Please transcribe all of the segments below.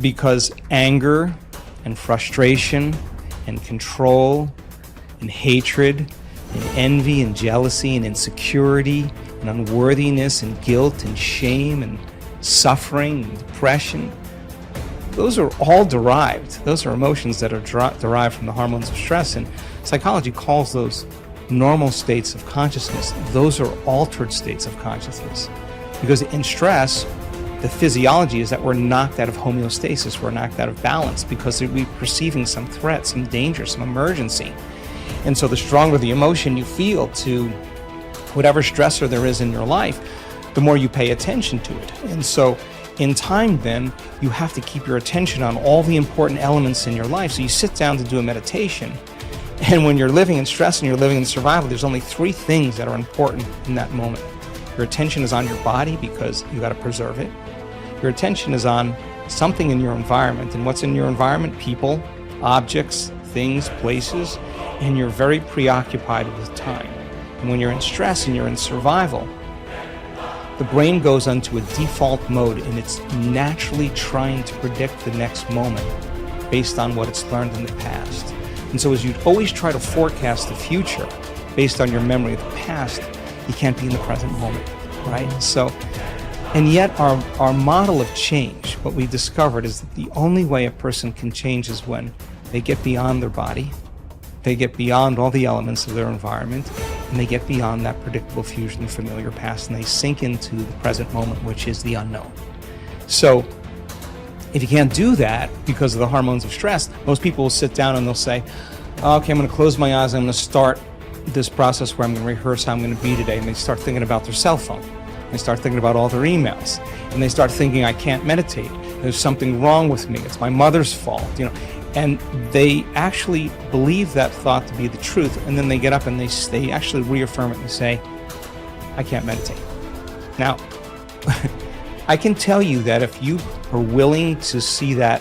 because anger and frustration and control and hatred and envy and jealousy and insecurity and unworthiness and guilt and shame and suffering and depression, those are all derived. Those are emotions that are derived from the hormones of stress, and psychology calls those normal states of consciousness. Those are altered states of consciousness. Because in stress, the physiology is that we're knocked out of homeostasis, we're knocked out of balance because we're perceiving some threat, some danger, some emergency. And so the stronger the emotion you feel to whatever stressor there is in your life, the more you pay attention to it. And so in time then, you have to keep your attention on all the important elements in your life. So you sit down to do a meditation, and when you're living in stress and you're living in survival, there's only 3 things that are important in that moment. Your attention is on your body because you got to preserve it. Your attention is on something in your environment, and what's in your environment? People, objects, things, places, and you're very preoccupied with time. And when you're in stress and you're in survival, the brain goes into a default mode, and it's naturally trying to predict the next moment based on what it's learned in the past. And so as you always try to forecast the future based on your memory of the past, you can't be in the present moment, right? So, and yet our model of change, what we discovered is that the only way a person can change is when they get beyond their body, they get beyond all the elements of their environment, and they get beyond that predictable future and familiar past, and they sink into the present moment, which is the unknown. So if you can't do that because of the hormones of stress, most people will sit down and they'll say, okay, I'm going to close my eyes, I'm going to start this process where I'm going to rehearse how I'm going to be today, and they start thinking about their cell phone. They start thinking about all their emails, and they start thinking, I can't meditate. There's something wrong with me. It's my mother's fault, And they actually believe that thought to be the truth, and then they get up and they actually reaffirm it and say, I can't meditate. Now, I can tell you that if you are willing to see that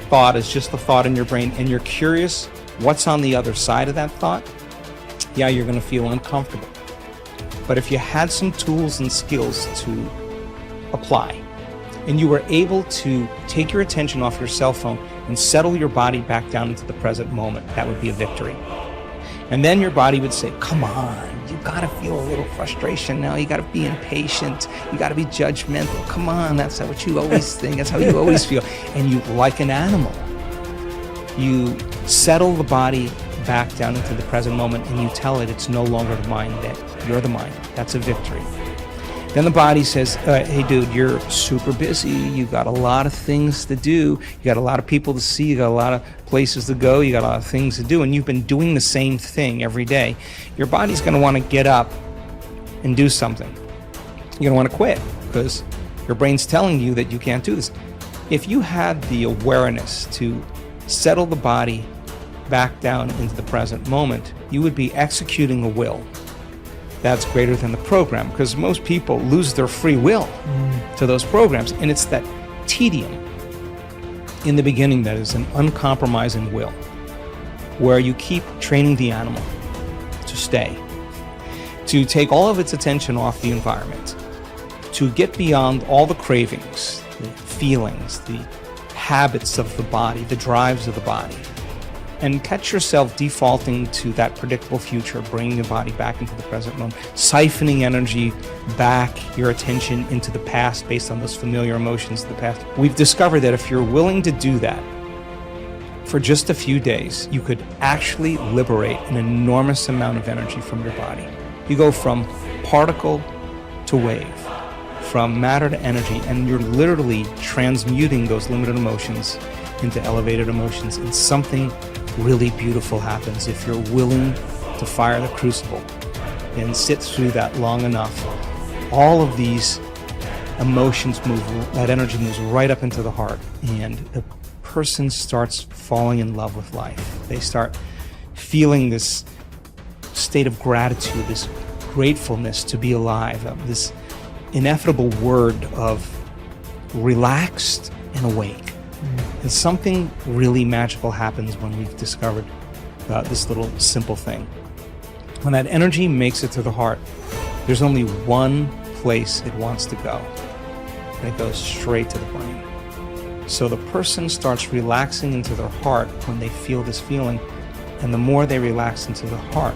thought as just a thought in your brain, and you're curious what's on the other side of that thought, yeah, you're going to feel uncomfortable. But if you had some tools and skills to apply, and you were able to take your attention off your cell phone and settle your body back down into the present moment, that would be a victory. And then your body would say, come on, you gotta feel a little frustration now, you gotta be impatient, you gotta be judgmental, come on, that's what you always think, that's how you always feel. And you, like an animal, you settle the body back down into the present moment, and you tell it it's no longer the mind, that you're the mind. That's a victory. Then the body says, hey dude, you're super busy, you got a lot of things to do, you got a lot of people to see, you got a lot of places to go, you got a lot of things to do, and you've been doing the same thing every day. Your body's going to want to get up and do something. You're going to want to quit because your brain's telling you that you can't do this. If you had the awareness to settle the body back down into the present moment, you would be executing a will that's greater than the program, because most people lose their free will to those programs, and it's that tedium in the beginning that is an uncompromising will, where you keep training the animal to stay, to take all of its attention off the environment, to get beyond all the cravings, the feelings, the habits of the body, the drives of the body, and catch yourself defaulting to that predictable future, bringing the body back into the present moment, siphoning energy back, your attention into the past based on those familiar emotions of the past. We've discovered that if you're willing to do that for just a few days, you could actually liberate an enormous amount of energy from your body. You go from particle to wave, from matter to energy, and you're literally transmuting those limited emotions into elevated emotions, and something really beautiful happens if you're willing to fire the crucible and sit through that long enough. All of these emotions move, that energy moves right up into the heart, and the person starts falling in love with life. They start feeling this state of gratitude, this gratefulness to be alive, this ineffable word of relaxed and awake. And something really magical happens when we've discovered this little simple thing. When that energy makes it to the heart, there's only one place it wants to go, and it goes straight to the brain. So the person starts relaxing into their heart when they feel this feeling, and the more they relax into the heart,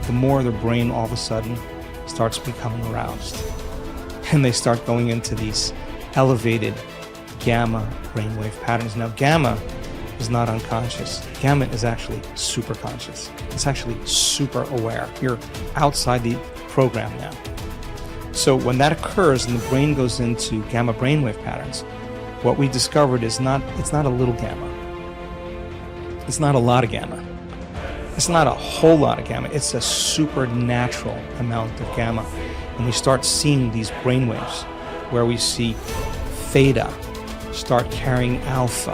the more their brain all of a sudden starts becoming aroused. And they start going into these elevated gamma brainwave patterns. Now, gamma is not unconscious. Gamma is actually super conscious. It's actually super aware. You're outside the program now. So when that occurs and the brain goes into gamma brainwave patterns, what we discovered is it's not a little gamma. It's not a lot of gamma. It's not a whole lot of gamma. It's a supernatural amount of gamma. And we start seeing these brainwaves where we see theta start carrying alpha,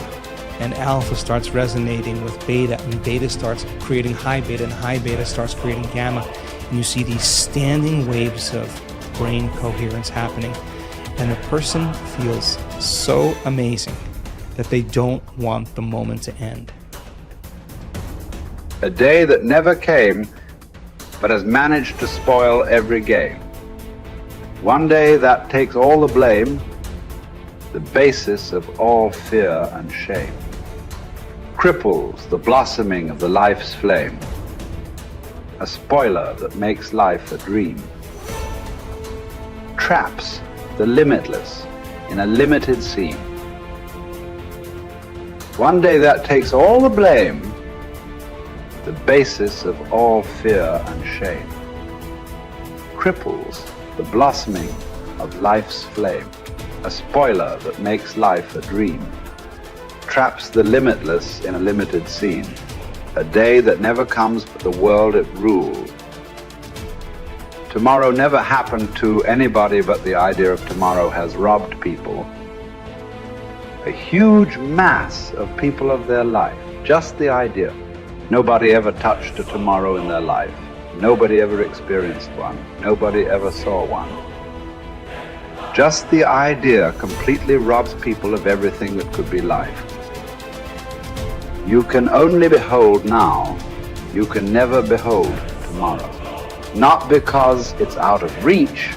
and alpha starts resonating with beta, and beta starts creating high beta, and high beta starts creating gamma. And you see these standing waves of brain coherence happening. And the person feels so amazing that they don't want the moment to end. A day that never came, but has managed to spoil every game. One day that takes all the blame, the basis of all fear and shame. Cripples the blossoming of the life's flame. A spoiler that makes life a dream. Traps the limitless in a limited scene. One day that takes all the blame, the basis of all fear and shame. Cripples the blossoming of life's flame, a spoiler that makes life a dream. Traps the limitless in a limited scene, a day that never comes but the world it ruled. Tomorrow never happened to anybody, but the idea of tomorrow has robbed people. A huge mass of people of their life, just the idea. Nobody ever touched a tomorrow in their life. Nobody ever experienced one. Nobody ever saw one. Just the idea completely robs people of everything that could be life. You can only behold now. You can never behold tomorrow. Not because it's out of reach,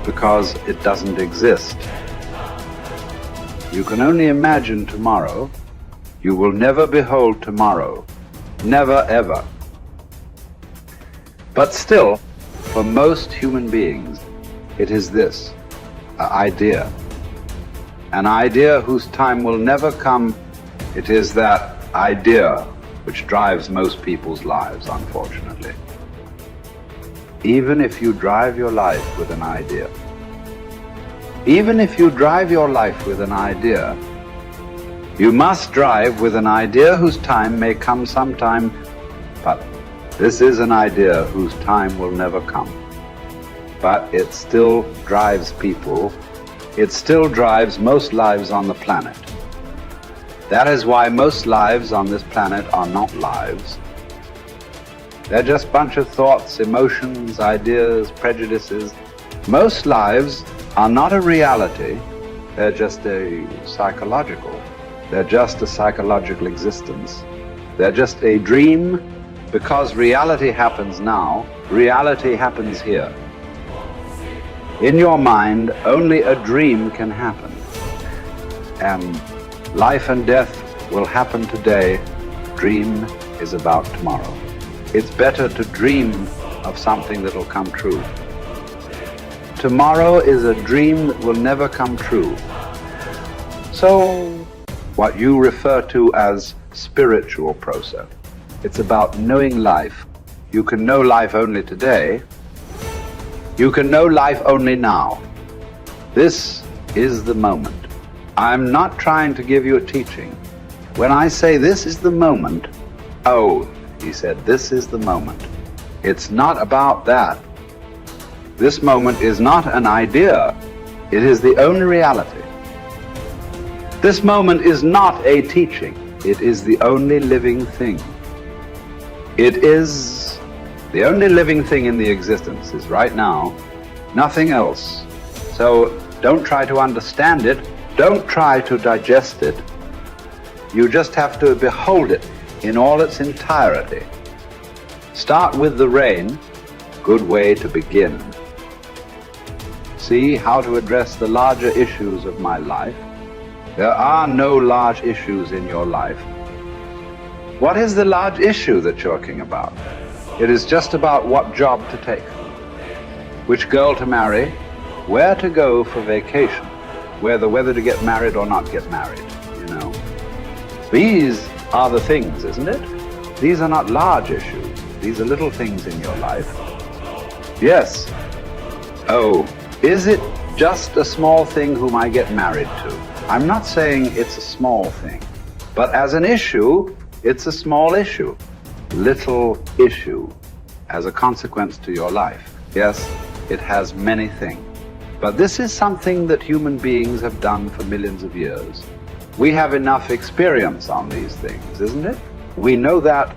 because it doesn't exist. You can only imagine tomorrow. You will never behold tomorrow. Never, ever. But still, for most human beings, it is this, an idea. An idea whose time will never come. It is that idea which drives most people's lives, unfortunately. Even if you drive your life with an idea, even if you drive your life with an idea, you must drive with an idea whose time may come sometime, but this is an idea whose time will never come. But it still drives people. It still drives most lives on the planet. That is why most lives on this planet are not lives. They're just a bunch of thoughts, emotions, ideas, prejudices. Most lives are not a reality. They're just a psychological. They're just a psychological existence. They're just a dream, because reality happens now. Reality happens here. In your mind, only a dream can happen. And life and death will happen today. Dream is about tomorrow. It's better to dream of something that will come true. Tomorrow is a dream that will never come true. So, what you refer to as spiritual process, it's about knowing life. You can know life only today. You can know life only now. This is the moment. I'm not trying to give you a teaching. When I say this is the moment, oh, he said, this is the moment. It's not about that. This moment is not an idea. It is the only reality. This moment is not a teaching. It is the only living thing. It is the only living thing in the existence is right now, nothing else. So don't try to understand it. Don't try to digest it. You just have to behold it in all its entirety. Start with the rain, good way to begin. See how to address the larger issues of my life. There are no large issues in your life. What is the large issue that you're talking about? It is just about what job to take, which girl to marry, where to go for vacation, whether to get married or not get married, you know. These are the things, isn't it? These are not large issues. These are little things in your life. Yes. Oh, is it just a small thing whom I get married to? I'm not saying it's a small thing, but as an issue, it's a small issue. Little issue as a consequence to your life. Yes, it has many things. But this is something that human beings have done for millions of years. We have enough experience on these things, isn't it? We know that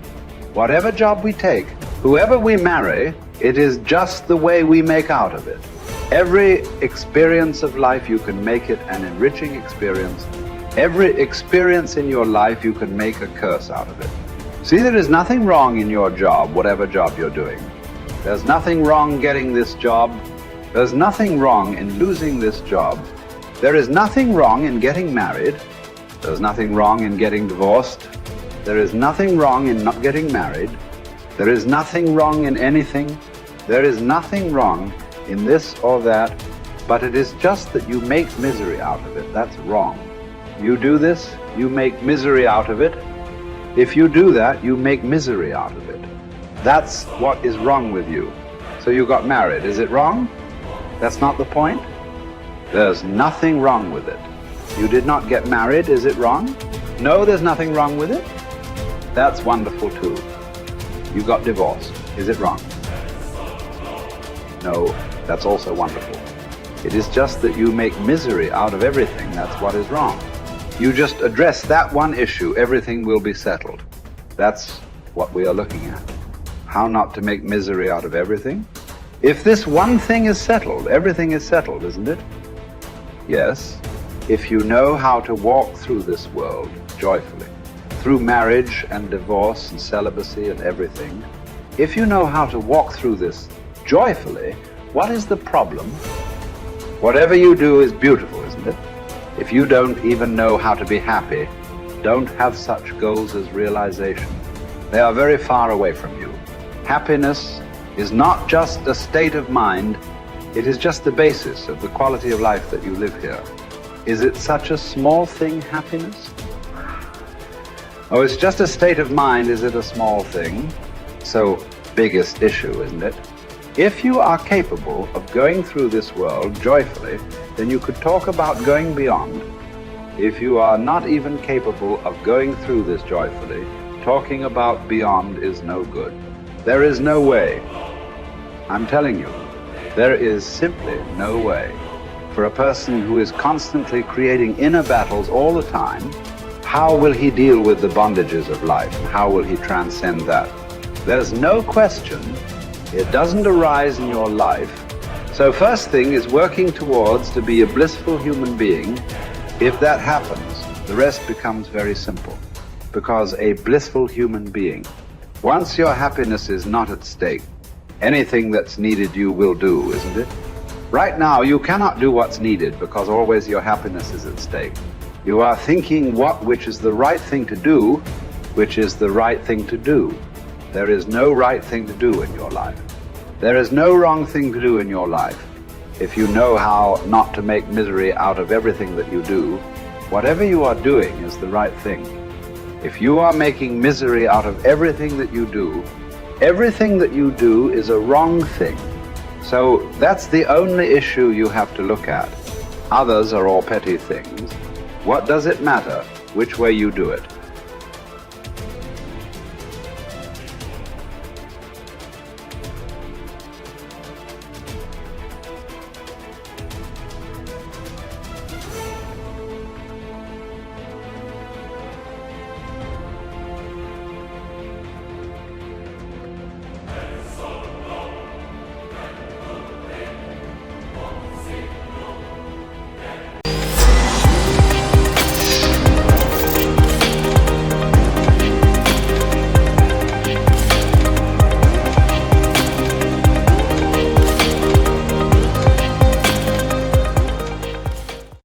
whatever job we take, whoever we marry, it is just the way we make out of it. Every experience of life, you can make it an enriching experience. Every experience in your life, you can make a curse out of it. See, there is nothing wrong in your job, whatever job you're doing. There's nothing wrong getting this job. There's nothing wrong in losing this job. There is nothing wrong in getting married. There's nothing wrong in getting divorced. There is nothing wrong in not getting married. There is nothing wrong in anything. There is nothing wrong in this or that, but it is just that you make misery out of it. That's wrong. You do this, you make misery out of it. If you do that, you make misery out of it. That's what is wrong with you. So you got married. Is it wrong? That's not the point. There's nothing wrong with it. You did not get married. Is it wrong? No, there's nothing wrong with it. That's wonderful too. You got divorced. Is it wrong? No, that's also wonderful. It is just that you make misery out of everything. That's what is wrong. You just address that one issue, everything will be settled. That's what we are looking at. How not to make misery out of everything. If this one thing is settled, everything is settled, isn't it? Yes. If you know how to walk through this world joyfully, through marriage and divorce and celibacy and everything, if you know how to walk through this joyfully, what is the problem? Whatever you do is beautiful, isn't it? If you don't even know how to be happy, don't have such goals as realization. They are very far away from you. Happiness is not just a state of mind, it is just the basis of the quality of life that you live here. Is it such a small thing, happiness? Oh, it's just a state of mind, is it a small thing? So, biggest issue, isn't it? If you are capable of going through this world joyfully, then you could talk about going beyond. If you are not even capable of going through this joyfully, talking about beyond is no good. There is no way. I'm telling you, there is simply no way. For a person who is constantly creating inner battles all the time, how will he deal with the bondages of life? And how will he transcend that? There's no question. It doesn't arise in your life. So first thing is working towards to be a blissful human being. If that happens, the rest becomes very simple. Because a blissful human being, once your happiness is not at stake, anything that's needed you will do, isn't it? Right now, you cannot do what's needed because always your happiness is at stake. You are thinking which is the right thing to do, which is the right thing to do. There is no right thing to do in your life. There is no wrong thing to do in your life. If you know how not to make misery out of everything that you do, whatever you are doing is the right thing. If you are making misery out of everything that you do, everything that you do is a wrong thing. So that's the only issue you have to look at. Others are all petty things. What does it matter which way you do it?